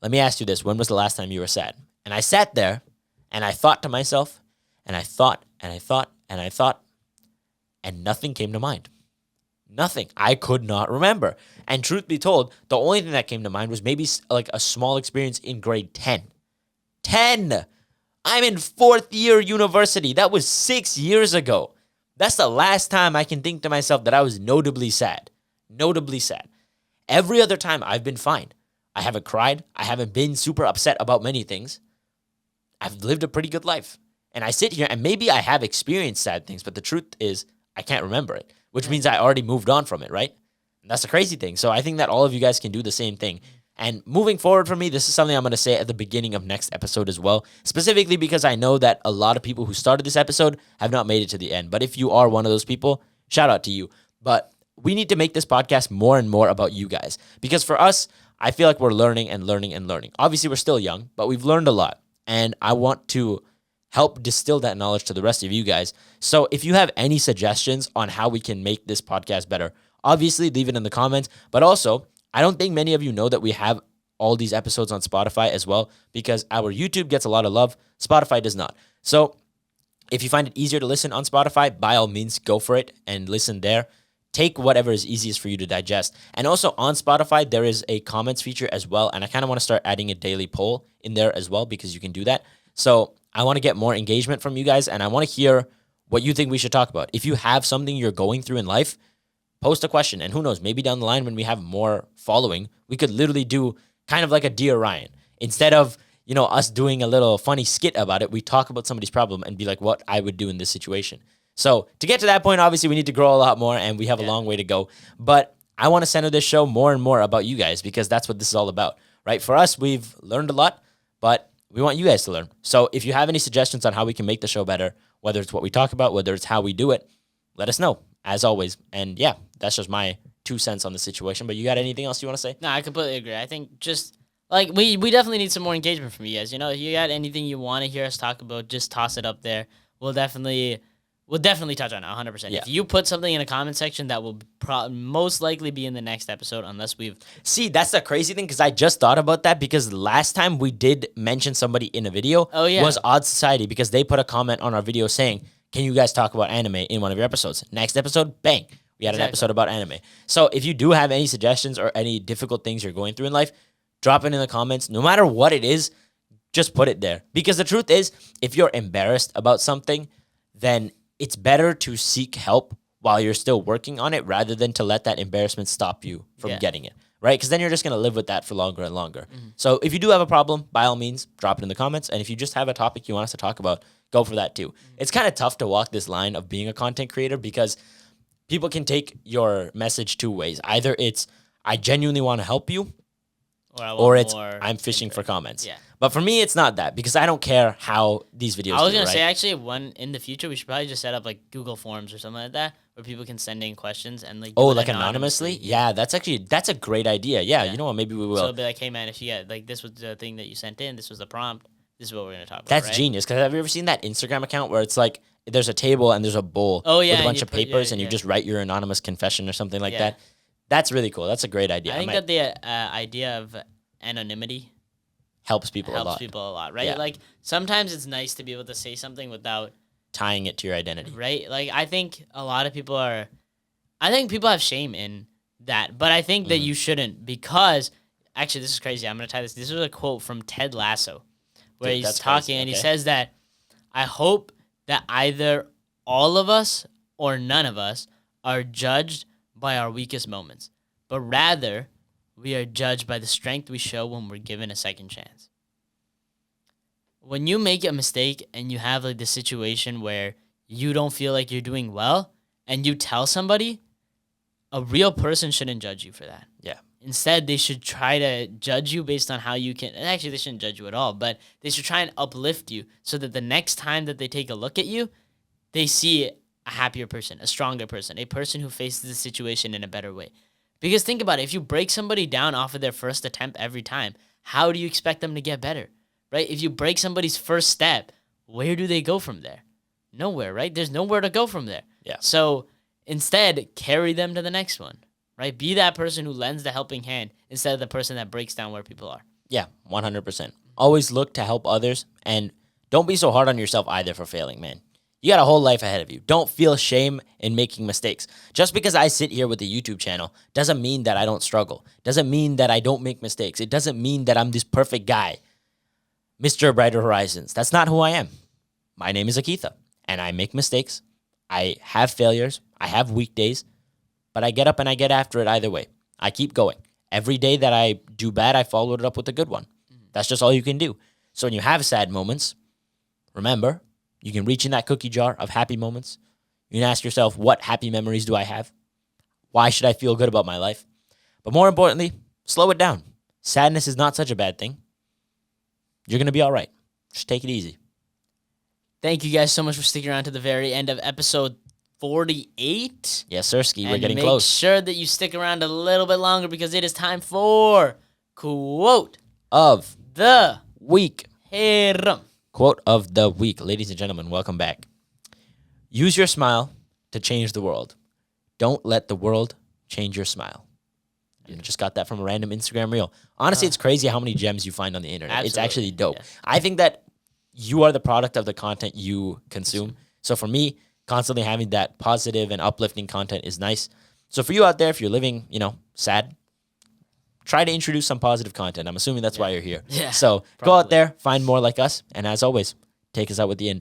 Let me ask you this. When was the last time you were sad?" And I sat there and I thought to myself, and I thought, and I thought, and I thought, and nothing came to mind. Nothing. I could not remember. And truth be told, the only thing that came to mind was maybe like a small experience in grade 10. 10! I'm in 4th year university. That was 6 years ago. That's the last time I can think to myself that I was notably sad. Notably sad. Every other time, I've been fine. I haven't cried. I haven't been super upset about many things. I've lived a pretty good life. And I sit here and maybe I have experienced sad things, but the truth is I can't remember it, which means I already moved on from it, right? And that's the crazy thing. So I think that all of you guys can do the same thing. And moving forward for me, this is something I'm going to say at the beginning of next episode as well, specifically because I know that a lot of people who started this episode have not made it to the end. But if you are one of those people, shout out to you. But we need to make this podcast more and more about you guys, because for us, I feel like we're learning and learning and learning. Obviously, we're still young, but we've learned a lot. And I want to help distill that knowledge to the rest of you guys. So if you have any suggestions on how we can make this podcast better, obviously leave it in the comments. But also, I don't think many of you know that we have all these episodes on Spotify as well, because our YouTube gets a lot of love. Spotify does not. So if you find it easier to listen on Spotify, by all means, go for it and listen there. Take whatever is easiest for you to digest. And also on Spotify, there is a comments feature as well. And I kind of want to start adding a daily poll in there as well, because you can do that. So I want to get more engagement from you guys, and I want to hear what you think we should talk about. If you have something you're going through in life, post a question. And who knows, maybe down the line when we have more following, we could literally do kind of like a Dear Ryan. Instead of, us doing a little funny skit about it, we talk about somebody's problem and be like, what I would do in this situation. So to get to that point, obviously, we need to grow a lot more, and we have a long way to go. But I want to center this show more and more about you guys, because that's what this is all about, right? For us, we've learned a lot, but we want you guys to learn. So if you have any suggestions on how we can make the show better, whether it's what we talk about, whether it's how we do it, let us know, as always. And yeah, that's just my 2 cents on the situation. But you got anything else you want to say? No, I completely agree. I think just like we definitely need some more engagement from you guys. If you got anything you want to hear us talk about, just toss it up there. We'll definitely touch on it 100%. Yeah. If you put something in a comment section, that will most likely be in the next episode, unless we've... See, that's the crazy thing, because I just thought about that, because last time we did mention somebody in a video was Odd Society, because they put a comment on our video saying, can you guys talk about anime in one of your episodes? Next episode, bang, we had an episode about anime. So if you do have any suggestions or any difficult things you're going through in life, drop it in the comments. No matter what it is, just put it there. Because the truth is, if you're embarrassed about something, then it's better to seek help while you're still working on it, rather than to let that embarrassment stop you from getting it, right? Because then you're just going to live with that for longer and longer. Mm-hmm. So if you do have a problem, by all means, drop it in the comments. And if you just have a topic you want us to talk about, go for that too. Mm-hmm. It's kind of tough to walk this line of being a content creator, because people can take your message 2 ways. Either it's, I genuinely want to help you, or it's, I'm fishing for comments. Yeah. But for me, it's not that, because I don't care how these videos I was going to say, actually, in the future, we should probably just set up like Google Forms or something like that, where people can send in questions and like... Oh, like anonymously? Yeah, that's a great idea. Yeah, you know what, maybe we will. So it'll be like, hey man, if you got like, this was the thing that you sent in, this was the prompt, this is what we're going to talk about. That's genius, because have you ever seen that Instagram account where it's like, there's a table and there's a bowl with a bunch of papers, and you just write your anonymous confession or something like that? That's really cool. That's a great idea. I think that the idea of anonymity helps people a lot, right? Yeah. Like, sometimes it's nice to be able to say something without tying it to your identity, right? Like, I think a lot of people have shame in that, but I think that you shouldn't, because actually, this is crazy. I'm going to tie this. This was a quote from Ted Lasso, where he's talking, and he says that, I hope that either all of us or none of us are judged by our weakest moments, but rather we are judged by the strength we show when we're given a second chance. When you make a mistake and you have like the situation where you don't feel like you're doing well, and you tell somebody, a real person shouldn't judge you for that. Yeah. Instead, they should try to judge you based on how you can... And actually, they shouldn't judge you at all, but they should try and uplift you so that the next time that they take a look at you, they see a happier person, a stronger person, a person who faces the situation in a better way. Because think about it, if you break somebody down off of their first attempt every time, how do you expect them to get better, right? If you break somebody's first step, where do they go from there? Nowhere, right? There's nowhere to go from there. Yeah. So instead, carry them to the next one, right? Be that person who lends the helping hand instead of the person that breaks down where people are. Yeah, 100%. Always look to help others, and don't be so hard on yourself either for failing, man. You got a whole life ahead of you. Don't feel shame in making mistakes. Just because I sit here with a YouTube channel doesn't mean that I don't struggle. Doesn't mean that I don't make mistakes. It doesn't mean that I'm this perfect guy, Mr. Brighter Horizons. That's not who I am. My name is Akitha, and I make mistakes. I have failures. I have weak days, but I get up and I get after it either way. I keep going. Every day that I do bad, I follow it up with a good one. That's just all you can do. So when you have sad moments, remember, you can reach in that cookie jar of happy moments. You can ask yourself, what happy memories do I have? Why should I feel good about my life? But more importantly, slow it down. sadness is not such a bad thing. You're going to be all right. Just take it easy. Thank you guys so much for sticking around to the very end of episode 48. Yes, Sirski, we're getting make close. Sure that you stick around a little bit longer because it is time for Quote Of the Week. Herum. Quote of the week. Ladies and gentlemen, welcome back. Use your smile to change the world. Don't let the world change your smile. I just got that from a random Instagram reel. Honestly, it's crazy how many gems you find on the internet. Absolutely. It's actually dope. Yeah. I think that you are the product of the content you consume. So for me, constantly having that positive and uplifting content is nice. So for you out there, if you're living, sad, try to introduce some positive content. I'm assuming that's why you're here. Yeah, So go probably. out there, find more like us, and as always, take us out with the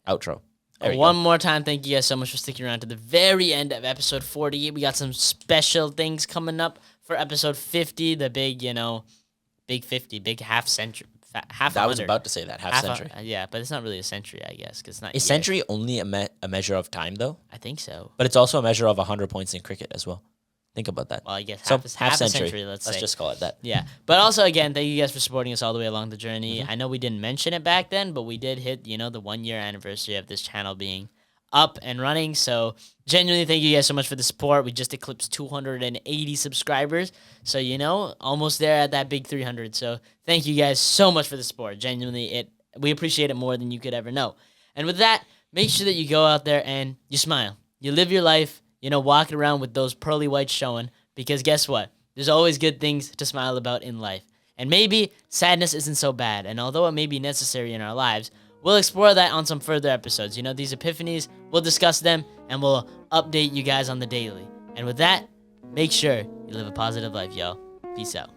outro. There we One go. more time, thank you guys so much for sticking around to the very end of episode 48. We got some special things coming up for episode 50, the big, big 50, big half century. Half I was 100. about to say that, half century. Yeah, but it's not really a century, I guess, because it's not. Is century only a measure of time, though? I think so. But it's also a measure of 100 points in cricket as well. Think about that. Well, I guess So half a century. century, let's say. just call it that. Yeah, but also again, thank you guys for supporting us all the way along the journey. Mm-hmm. I know we didn't mention it back then, but we did hit the 1 year anniversary of this channel being up and running. So genuinely, thank you guys so much for the support. We just eclipsed 280 subscribers, so almost there at that big 300. So thank you guys so much for the support. Genuinely, we appreciate it more than you could ever know. And with that, make sure that you go out there and you smile. You live your life. Walking around with those pearly whites showing. Because guess what? There's always good things to smile about in life. And maybe sadness isn't so bad. And although it may be necessary in our lives, we'll explore that on some further episodes. These epiphanies, we'll discuss them, and we'll update you guys on the daily. And with that, make sure you live a positive life, y'all. Peace out.